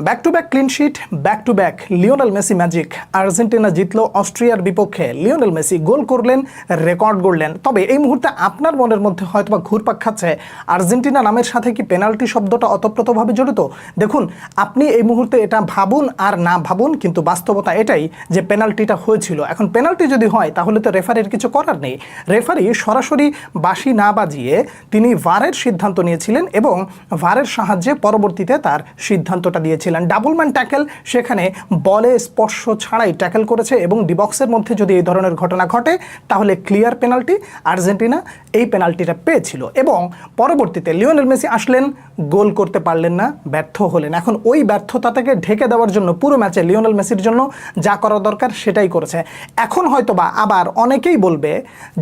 Back to back clean sheet, back to back Lionel Messi magic. Argentina জিতলো অস্ট্রিয়ার বিপক্ষে, Lionel Messi গোল করলেন, record গড়লেন। তবে এই মুহূর্তে আপনার মনের মধ্যে হয়তোবা ঘুরপাক খাচ্ছে আর্জেন্টিনা নামের সাথে কি পেনাল্টি শব্দটা অতপ্রতভাবে জড়িত। দেখুন, আপনি এই মুহূর্তে এটা ভাবুন আর না ভাবুন, কিন্তু বাস্তবতা এটাই যে পেনাল্টিটা হয়েছিল। এখন পেনাল্টি যদি হয় তাহলে তো রেফারির কিছু করার নেই। রেফারি সরাসরি বাঁশি না বাজিয়ে তিনি ভারের সিদ্ধান্ত নিয়েছিলেন এবং ভারের সাহায্যে পরবর্তীতে তার সিদ্ধান্তটা দিয়েছিলেন। ডাবল ম্যান ট্যাকেল, সেখানে বলে স্পর্শ ছাড়াই ট্যাকেল করেছে এবং ডিবক্সের মধ্যে যদি এই ধরনের ঘটনা ঘটে তাহলে ক্লিয়ার পেনাল্টি। আর্জেন্টিনা এই পেনাল্টিটা পেয়েছিল এবং পরবর্তীতে লিওনেল মেসি আসলেন, গোল করতে পারলেন না, ব্যর্থ হলেন। এখন ওই ব্যর্থতা থেকে ঢেকে দেওয়ার জন্য পুরো ম্যাচে লিওনেল মেসির জন্য যা করা দরকার সেটাই করেছে। এখন হয়তোবা আবার অনেকেই বলবে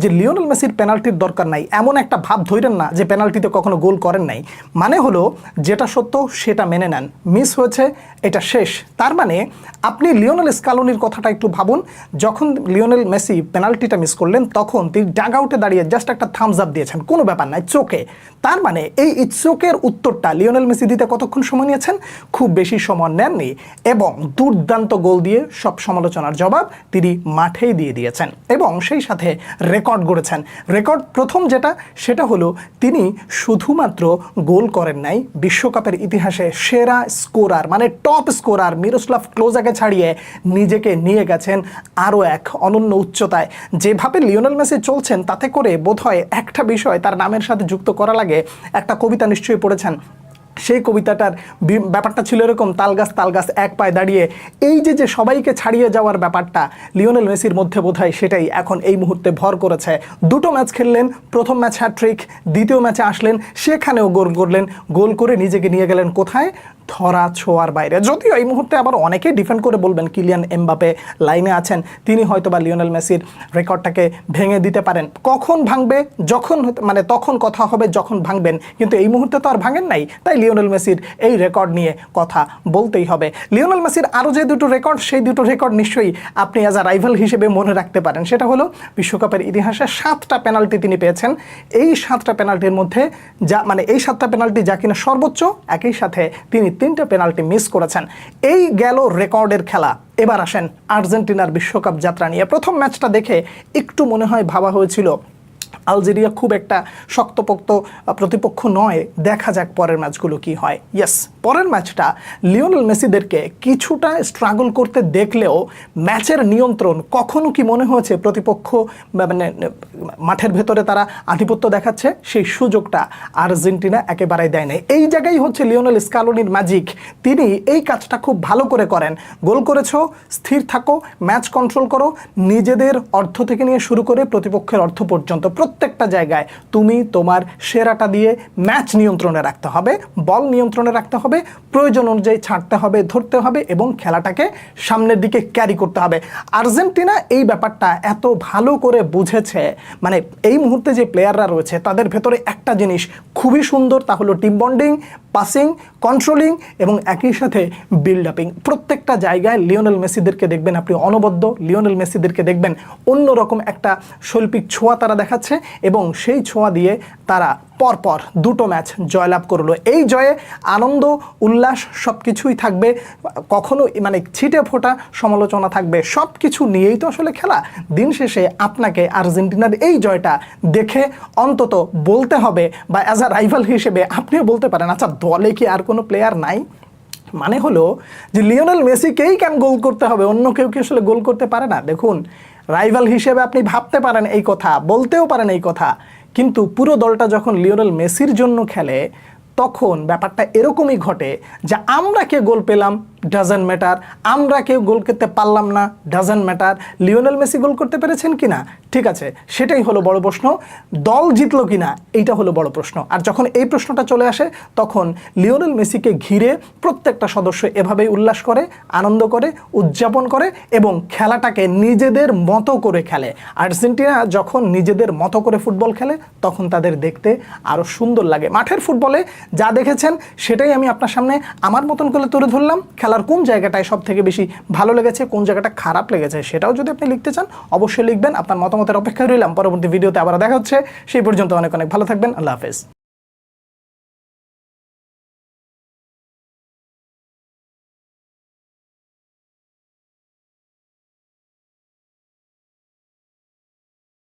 যে লিওনেল মেসির পেনাল্টির দরকার নাই, এমন একটা ভাব ধরেন না যে পেনাল্টিতে কখনো গোল করেন নাই। মানে হলো যেটা সত্য সেটা মেনে নেন, মিস হয়েছে, এটা শেষ। তার মানে আপনি লিওনেল স্কালোনির কথাটা একটু ভাবুন। যখন লিওনেল মেসি পেনাল্টিটা মিস করলেন তখন তিনি ডাগ আউটে দাঁড়িয়ে জাস্ট একটা থামস আপ দিয়েছেন, কোনো ব্যাপার নাই, চোখে। তার মানে এই চোখের উত্তরটা লিওনেল মেসি দিতে কতক্ষণ সময় নিয়েছেন? খুব বেশি সময় নেননি এবং দুর্দান্ত গোল দিয়ে সব সমালোচনার জবাব তিনি মাঠেই দিয়ে দিয়েছেন এবং সেই সাথে রেকর্ড গড়েছেন। রেকর্ড প্রথম যেটা সেটা হলো তিনি শুধুমাত্র গোল করেন নাই, বিশ্বকাপের ইতিহাসে সেরা স্কোরার মানে টপ স্কোরার মিরোস্লাভ ক্লোজাকে ছাড়িয়ে নিজেকে নিয়ে গেছেন আরও এক অনন্য উচ্চতায়। যেভাবে লিওনেল মেসি চলছেন তাতে করে বোধহয় একটা বিষয় তার নামের সাথে যুক্ত করা লাগে। একটা কবিতা নিশ্চয়ই পড়েছেন, সেই কবিতাটার ব্যাপারটা ছিল এরকম, তালগাছ এক পায়ে দাঁড়িয়ে। এই যে সবাইকে ছাড়িয়ে যাওয়ার ব্যাপারটা লিওনেল মেসির মধ্যে বোধহয় সেটাই এখন এই মুহূর্তে ভর করেছে। দুটো ম্যাচ খেললেন, প্রথম ম্যাচ হ্যাটট্রিক, দ্বিতীয় ম্যাচে আসলেন, সেখানেও গোল করলেন, গোল করে নিজেকে নিয়ে গেলেন কোথায়? ধরা ছোঁয়ার বাইরে। যদিও এই মুহূর্তে আবার অনেকেই ডিফেন্ড করে বলবেন কিলিয়ান এমবাপে লাইনে আছেন, তিনি হয়তো বা লিওনেল মেসির রেকর্ডটাকে ভেঙে দিতে পারেন। কখন ভাঙবে? যখন মানে তখন কথা হবে যখন ভাঙবেন, কিন্তু এই মুহূর্তে তো আর ভাঙেন নাই। তাই লিওনেল মেসির এই রেকর্ড নিয়ে কথা বলতেই হবে। লিওনেল মেসির আরও যে দুটো রেকর্ড, সেই দুটো রেকর্ড নিশ্চয়ই আপনি অ্যাজ আ রাইভাল হিসেবে মনে রাখতে পারেন। সেটা হলো বিশ্বকাপের ইতিহাসে 7টা পেনাল্টি তিনি পেয়েছেন। এই 7টা পেনাল্টির মধ্যে এই 7টা পেনাল্টি যা কিনা সর্বোচ্চ, একই সাথে তিনি 3টা পেনাল্টি মিস করেছেন। এই গেল রেকর্ডের খেলা। এবার আসেন আর্জেন্টিনার বিশ্বকাপ যাত্রা নিয়ে। প্রথম ম্যাচটা দেখে একটু মনে হয় ভাবা হয়েছিল আলজেরিয়া খুব একটা শক্তপোক্ত প্রতিপক্ষ নয়, দেখা যাক পরের ম্যাচগুলো কি হয়। ইয়েস, পরের ম্যাচটা লিওনেল মেসিদেরকে কিছুটা স্ট্রাগল করতে দেখলেও ম্যাচের নিয়ন্ত্রণ কখনো কি মনে হয়েছে প্রতিপক্ষ মানে মাঠের ভেতরে তারা আধিপত্য দেখাচ্ছে? সেই সুযোগটা আর্জেন্টিনা একেবারেই দেয় নাই। এই জায়গায় হচ্ছে লিওনেল স্কালোনির ম্যাজিক। তিনি এই কাজটা খুব ভালো করে করেন। গোল করেছো, স্থির থাকো, ম্যাচ কন্ট্রোল করো, নিজেদের অর্ধ থেকে নিয়ে শুরু করে প্রতিপক্ষের অর্ধ পর্যন্ত প্রত্যেকটা জায়গায় তুমি তোমার সেরাটা দিয়ে ম্যাচ নিয়ন্ত্রণে রাখতে হবে, বল নিয়ন্ত্রণে রাখতে হবে, প্রয়োজন অনুযায়ী ছাড়তে হবে, ধরতে হবে এবং খেলাটাকে সামনের দিকে ক্যারি করতে হবে। আর্জেন্টিনা এই ব্যাপারটা এত ভালো করে বুঝেছে। মানে এই মুহূর্তে যে প্লেয়াররা রয়েছে তাদের ভেতরে একটা জিনিস খুবই সুন্দর, তা হলো টিম বন্ডিং, পাসিং, কন্ট্রোলিং এবং একই সাথে বিল্ড আপিং। প্রত্যেকটা জায়গায় লিওনেল মেসিদেরকে দেখবেন আপনি অনবদ্য, লিওনেল মেসিদেরকে দেখবেন অন্যরকম একটা শৈল্পিক ছোঁয়া তারা দেখাচ্ছে এবং সেই ছোঁয়া দিয়ে তারা পরপর দুটো ম্যাচ জয়লাভ করলো। এই জয়ে আনন্দ, উল্লাস সব কিছুই থাকবে, কখনো মানে ছিটে ফোটা সমালোচনা থাকবে, সব কিছু নিয়েই তো আসলে খেলা। দিন শেষে আপনাকে আর্জেন্টিনার এই জয়টা দেখে অন্তত বলতে হবে, বা অ্যাজ আ রাইভাল হিসেবে আপনিও বলতে পারেন, আচ্ছা দলে কি আর কোনো প্লেয়ার নাই? মানে হলো যে লিওনেল মেসিকেই কেন গোল করতে হবে, অন্য কেউ কি আসলে গোল করতে পারে না? দেখুন, রাইভাল হিসেবে আপনি ভাবতে পারেন এই কথা, বলতেও পারেন এই কথা, কিন্তু পুরো দলটা যখন লিওনেল মেসির জন্য খেলে তখন ব্যাপারটা এরকমই ঘটে যে আমরা কে গোল পেলাম ডাজন্ট ম্যাটার, আমরা কেউ গোল করতে পারলাম না ডাজন্ট ম্যাটার, লিওনেল মেসি গোল করতে পেরেছেন কিনা ঠিক আছে সেটাই হলো বড় প্রশ্ন, দল জিতলো কিনা এইটা হলো বড় প্রশ্ন। আর যখন এই প্রশ্নটা চলে আসে তখন লিওনেল মেসিকে ঘিরে প্রত্যেকটা সদস্য এভাবেই উল্লাস করে, আনন্দ করে, উদযাপন করে এবং খেলাটাকে নিজেদের মতো করে খেলে। আর্জেন্টিনা যখন নিজেদের মতো করে ফুটবল খেলে তখন তাদের দেখতে আরও সুন্দর লাগে। মাঠের ফুটবলে যা দেখেছেন সেটাই আমি আপনার সামনে আমার মতন করে তুলে ধরলাম। খেলার কোন জায়গাটায় সব থেকে বেশি ভালো লেগেছে, কোন জায়গাটা খারাপ লেগেছে সেটাও যদি আপনি লিখতে চান অবশ্যই লিখবেন। আপনার মতামতের অপেক্ষায় রইলাম। পরবর্তী ভিডিওতে আবার দেখা হচ্ছে, সেই পর্যন্ত অনেক অনেক ভালো থাকবেন। আল্লাহ হাফেজ।